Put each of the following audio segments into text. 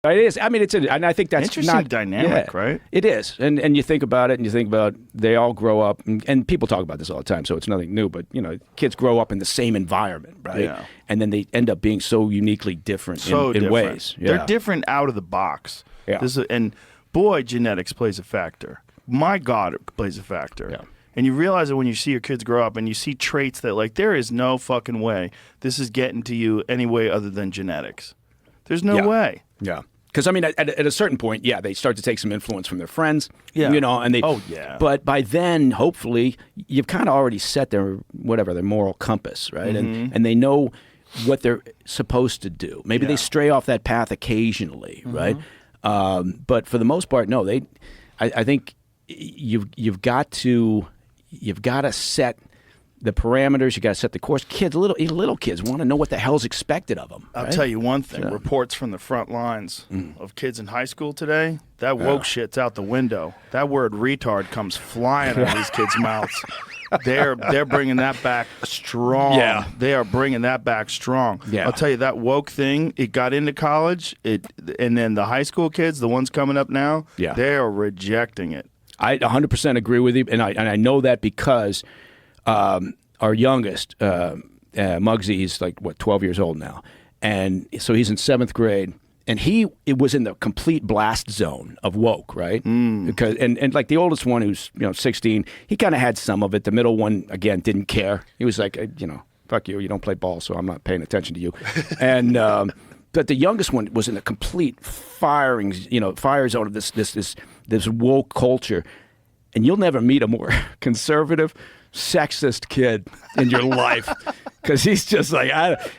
It is. I mean, and I think that's interesting not dynamic, right? It is, and you think about it, and you think about they all grow up, and people talk about this all the time, so it's nothing new. But kids grow up in the same environment, right? Yeah. And then they end up being so uniquely different in ways. Yeah. They're different out of the box. Yeah. And boy, genetics plays a factor. My God, it plays a factor. Yeah. And you realize it when you see your kids grow up and you see traits that, like, there is no fucking way this is getting to you any way other than genetics. There's no way. Yeah. Because, I mean, at a certain point, they start to take some influence from their friends, Yeah. and they... Oh, yeah. But by then, hopefully, you've kind of already set their moral compass, right? Mm-hmm. And they know what they're supposed to do. Maybe they Yeah. stray off that path occasionally, right? But for the most part, no. I think you've got to set the parameters. You got to set the course. Kids, little kids want to know what the hell's expected of them. I'll right? tell you one thing. Reports from the front lines of kids in high school today, that woke shit's out the window. That word retard comes flying out of these kids' mouths. They're bringing that back strong. Yeah. They are bringing that back strong. Yeah. I'll tell you, that woke thing, it got into college, and then the high school kids, the ones coming up now, they are rejecting it. I 100% agree with you, and I know that because our youngest, Muggsy, he's like, 12 years old now. And so he's in 7th grade. And it was in the complete blast zone of woke, right? Because and like the oldest one, who's 16, he kind of had some of it. The middle one, again, didn't care. He was like, fuck you, you don't play ball, so I'm not paying attention to you. And but the youngest one was in a complete fire zone of this woke culture. And you'll never meet a more conservative, sexist kid in your life, because he's just like,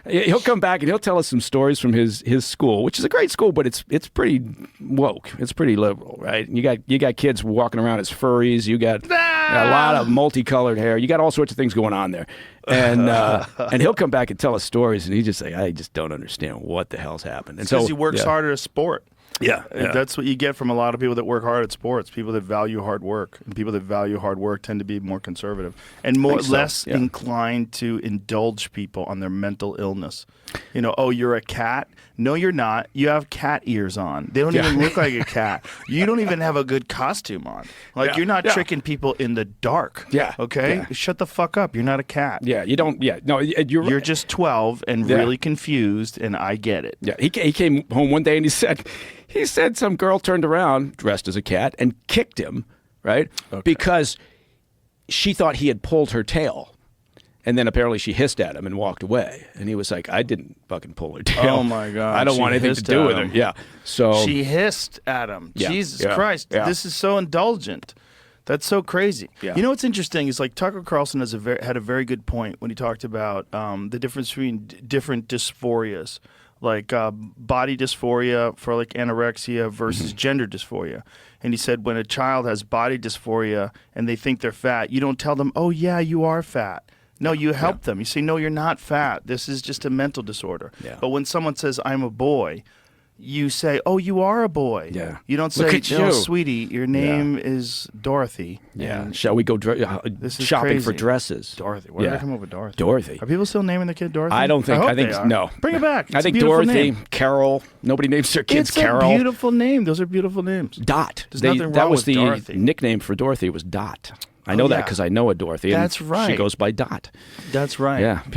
he'll come back and he'll tell us some stories from his school, which is a great school, but it's pretty woke, it's pretty liberal, right? And you got kids walking around as furries, you got a lot of multicolored hair, you got all sorts of things going on there, and he'll come back and tell us stories, and he's just like, I just don't understand what the hell's happened. And because he works harder at sport. Yeah. That's what you get from a lot of people that work hard at sports. People that value hard work, and people that value hard work tend to be more conservative and less inclined to indulge people on their mental illness. Oh, you're a cat? No, you're not. You have cat ears on. They don't even look like a cat. You don't even have a good costume on. Like, you're not tricking people in the dark. Yeah. Okay? Yeah. Shut the fuck up. You're not a cat. Yeah, you don't. Yeah, no, you're just 12 and really confused, and I get it. Yeah, he came home one day and he said some girl turned around dressed as a cat and kicked him, right? Okay. Because she thought he had pulled her tail. And then apparently she hissed at him and walked away. And he was like, I didn't fucking pull her tail. Oh, my God. I don't want anything to do with her. Yeah. So she hissed at him. Yeah. Jesus Yeah. Christ. Yeah. This is so indulgent. That's so crazy. Yeah. You know what's interesting is, like, Tucker Carlson had a very good point when he talked about the difference between different dysphorias, like body dysphoria for like anorexia versus gender dysphoria. And he said when a child has body dysphoria and they think they're fat, you don't tell them, oh, yeah, you are fat. No, you help them. You say, no, you're not fat. This is just a mental disorder. Yeah. But when someone says, I'm a boy, you say, oh, you are a boy. Yeah. You don't say, no, sweetie, your name is Dorothy. Yeah. Shall we go shopping for dresses? Dorothy. Where did I come up with Dorothy? Dorothy. Are people still naming the kid Dorothy? I don't think. I think no. Bring it back. It's I think a beautiful Dorothy, name. Carol. Nobody names their kids it's Carol. It's a beautiful name. Those are beautiful names. Dot. There's nothing wrong that was with the Dorothy. nickname for Dorothy was Dot. I know that because I know a Dorothy. That's and right. She goes by Dot. That's right. Yeah.